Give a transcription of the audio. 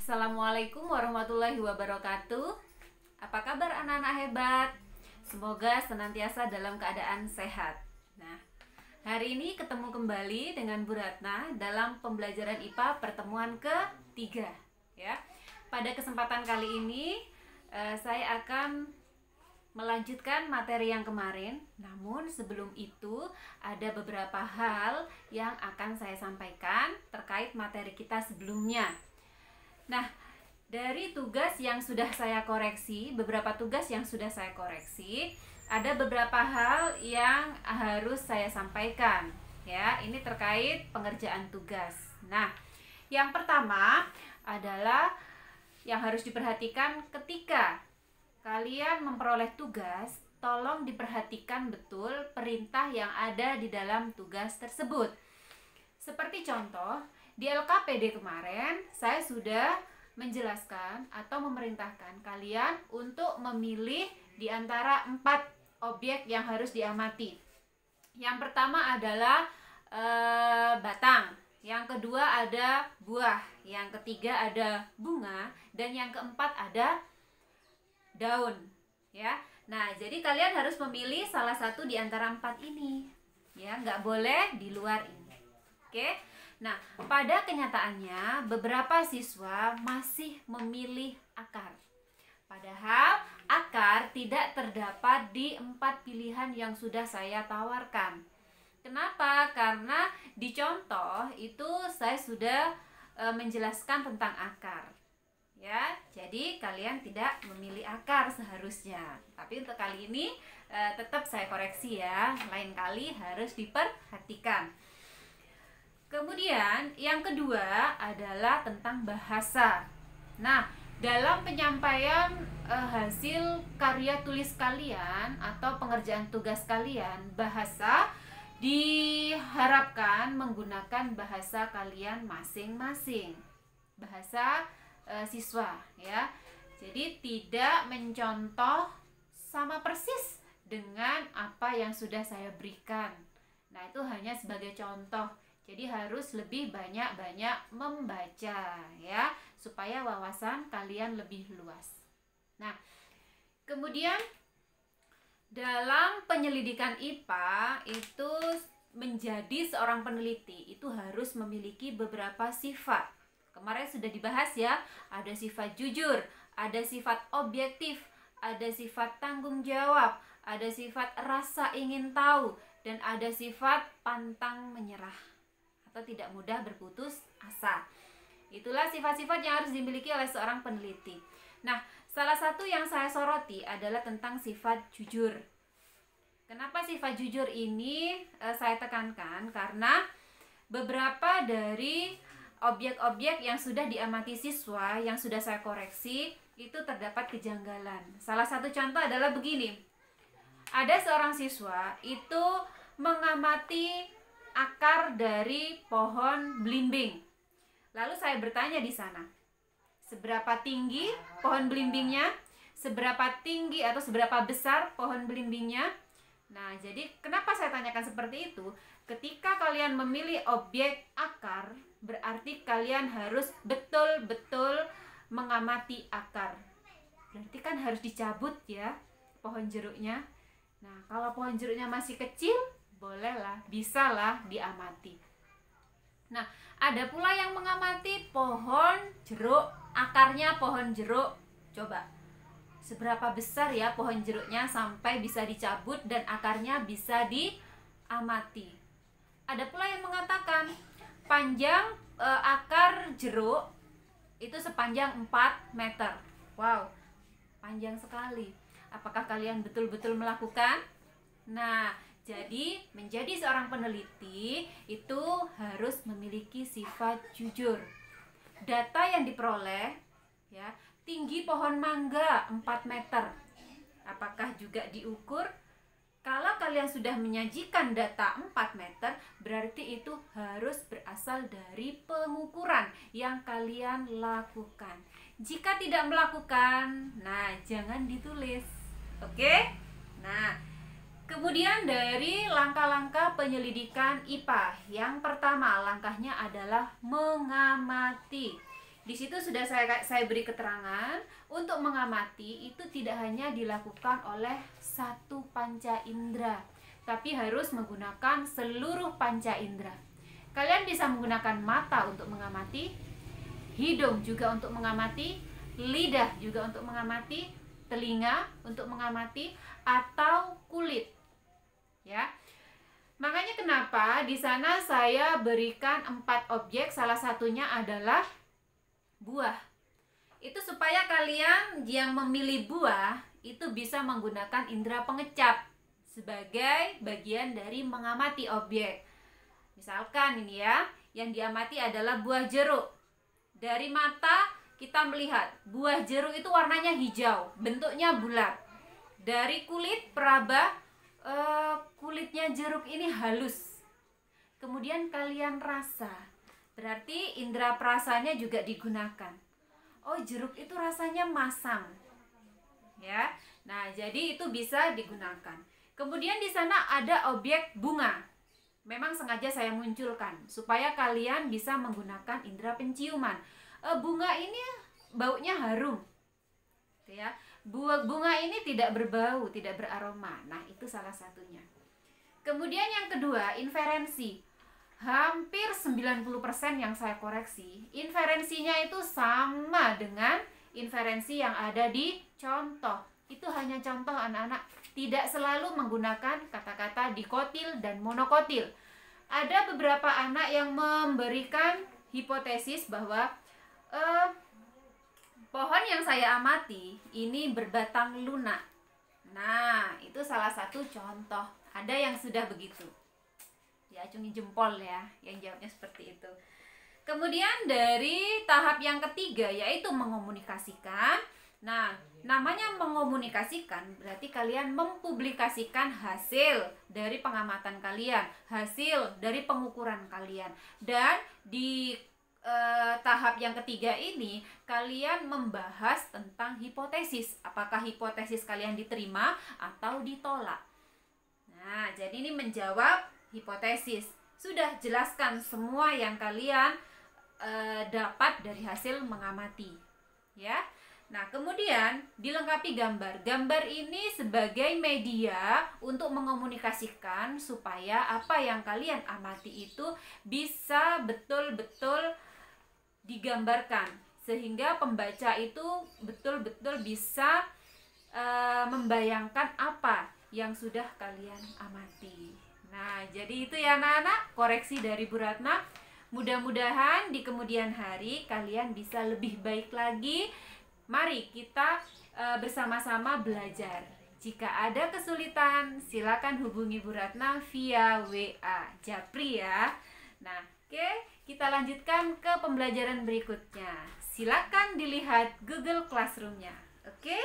Assalamualaikum warahmatullahi wabarakatuh. Apa kabar anak-anak hebat? Semoga senantiasa dalam keadaan sehat. Nah, hari ini ketemu kembali dengan Bu Ratna dalam pembelajaran IPA pertemuan ketiga. Ya, pada kesempatan kali ini saya akan melanjutkan materi yang kemarin. Namun sebelum itu ada beberapa hal yang akan saya sampaikan terkait materi kita sebelumnya. Nah, dari tugas yang sudah saya koreksi, beberapa tugas yang sudah saya koreksi, ada beberapa hal yang harus saya sampaikan. Ya, ini terkait pengerjaan tugas. Nah, yang pertama adalah yang harus diperhatikan ketika kalian memperoleh tugas, tolong diperhatikan betul perintah yang ada di dalam tugas tersebut. Seperti contoh, di LKPD kemarin saya sudah menjelaskan atau memerintahkan kalian untuk memilih di antara 4 objek yang harus diamati. Yang pertama adalah batang, yang kedua ada buah, yang ketiga ada bunga, dan yang keempat ada daun. Ya, nah jadi kalian harus memilih salah satu di antara 4 ini. Ya, nggak boleh di luar ini. Oke. Nah, pada kenyataannya beberapa siswa masih memilih akar. Padahal akar tidak terdapat di 4 pilihan yang sudah saya tawarkan. Kenapa? Karena di contoh itu saya sudah menjelaskan tentang akar. Ya, jadi kalian tidak memilih akar seharusnya. Tapi untuk kali ini tetap saya koreksi ya. Lain kali harus diperhatikan. Kemudian yang kedua adalah tentang bahasa. Nah, dalam penyampaian hasil karya tulis kalian atau pengerjaan tugas kalian, bahasa diharapkan menggunakan bahasa kalian masing-masing. Bahasa siswa ya. Jadi tidak mencontoh sama persis dengan apa yang sudah saya berikan. Nah, itu hanya sebagai contoh. Jadi harus lebih banyak-banyak membaca ya, supaya wawasan kalian lebih luas. Nah, kemudian dalam penyelidikan IPA itu menjadi seorang peneliti itu harus memiliki beberapa sifat. Kemarin sudah dibahas ya, ada sifat jujur, ada sifat objektif, ada sifat tanggung jawab, ada sifat rasa ingin tahu, dan ada sifat pantang menyerah atau tidak mudah berputus asa. Itulah sifat-sifat yang harus dimiliki oleh seorang peneliti. Nah, salah satu yang saya soroti adalah tentang sifat jujur. Kenapa sifat jujur ini saya tekankan? Karena beberapa dari objek-objek yang sudah diamati siswa, yang sudah saya koreksi, itu terdapat kejanggalan. Salah satu contoh adalah begini. Ada seorang siswa itu mengamati akar dari pohon belimbing. Lalu saya bertanya di sana, seberapa tinggi pohon belimbingnya? Seberapa tinggi atau seberapa besar pohon belimbingnya? Nah, jadi kenapa saya tanyakan seperti itu? Ketika kalian memilih objek akar, berarti kalian harus betul-betul mengamati akar. Berarti kan harus dicabut ya pohon jeruknya. Nah, kalau pohon jeruknya masih kecil, bolehlah, bisalah diamati. Nah, ada pula yang mengamati pohon jeruk, akarnya pohon jeruk. Coba, seberapa besar ya pohon jeruknya sampai bisa dicabut dan akarnya bisa diamati. Ada pula yang mengatakan panjang akar jeruk itu sepanjang 4 meter. Wow, panjang sekali. Apakah kalian betul-betul melakukan? Nah, jadi menjadi seorang peneliti itu harus memiliki sifat jujur. Data yang diperoleh ya, tinggi pohon mangga 4 meter. Apakah juga diukur? Kalau kalian sudah menyajikan data 4 meter, berarti itu harus berasal dari pengukuran yang kalian lakukan. Jika tidak melakukan, nah jangan ditulis. Oke? Nah, kemudian dari langkah-langkah penyelidikan IPA, yang pertama langkahnya adalah mengamati. Di situ sudah saya beri keterangan, untuk mengamati itu tidak hanya dilakukan oleh satu panca indera, tapi harus menggunakan seluruh panca indera. Kalian bisa menggunakan mata untuk mengamati, hidung juga untuk mengamati, lidah juga untuk mengamati, telinga untuk mengamati, atau kulit. Ya. Makanya kenapa di sana saya berikan 4 objek, salah satunya adalah buah. Itu supaya kalian yang memilih buah itu bisa menggunakan indera pengecap sebagai bagian dari mengamati objek. Misalkan ini ya, yang diamati adalah buah jeruk. Dari mata kita melihat buah jeruk itu warnanya hijau, bentuknya bulat. Dari kulit peraba, kulitnya jeruk ini halus. Kemudian kalian rasa, berarti indera perasanya juga digunakan. Oh, jeruk itu rasanya masam, ya. Nah, jadi itu bisa digunakan. Kemudian di sana ada objek bunga. Memang sengaja saya munculkan supaya kalian bisa menggunakan indera penciuman. Bunga ini baunya harum, ya. Bunga ini tidak berbau, tidak beraroma. Nah, itu salah satunya. Kemudian yang kedua, inferensi. Hampir 90% yang saya koreksi, inferensinya itu sama dengan inferensi yang ada di contoh. Itu hanya contoh anak-anak, tidak selalu menggunakan kata-kata dikotil dan monokotil. Ada beberapa anak yang memberikan hipotesis bahwa pohon yang saya amati ini berbatang lunak. Nah, itu salah satu contoh. Ada yang sudah begitu. Diacungi jempol ya, yang jawabnya seperti itu. Kemudian dari tahap yang ketiga, yaitu mengomunikasikan. Nah, namanya mengomunikasikan berarti kalian mempublikasikan hasil dari pengamatan kalian, hasil dari pengukuran kalian. Dan di tahap yang ketiga ini kalian membahas tentang hipotesis. Apakah hipotesis kalian diterima atau ditolak. Nah, jadi ini menjawab hipotesis. Sudah jelaskan semua yang kalian dapat dari hasil mengamati, ya. Nah, kemudian dilengkapi gambar. Gambar ini sebagai media untuk mengomunikasikan supaya apa yang kalian amati itu bisa betul-betul digambarkan, sehingga pembaca itu betul-betul bisa membayangkan apa yang sudah kalian amati. Nah, jadi itu ya anak-anak, koreksi dari Bu Ratna. Mudah-mudahan di kemudian hari kalian bisa lebih baik lagi. Mari kita bersama-sama belajar. Jika ada kesulitan, silakan hubungi Bu Ratna via WA Japri ya. Nah, oke, kita lanjutkan ke pembelajaran berikutnya. Silakan dilihat Google Classroom-nya. Oke?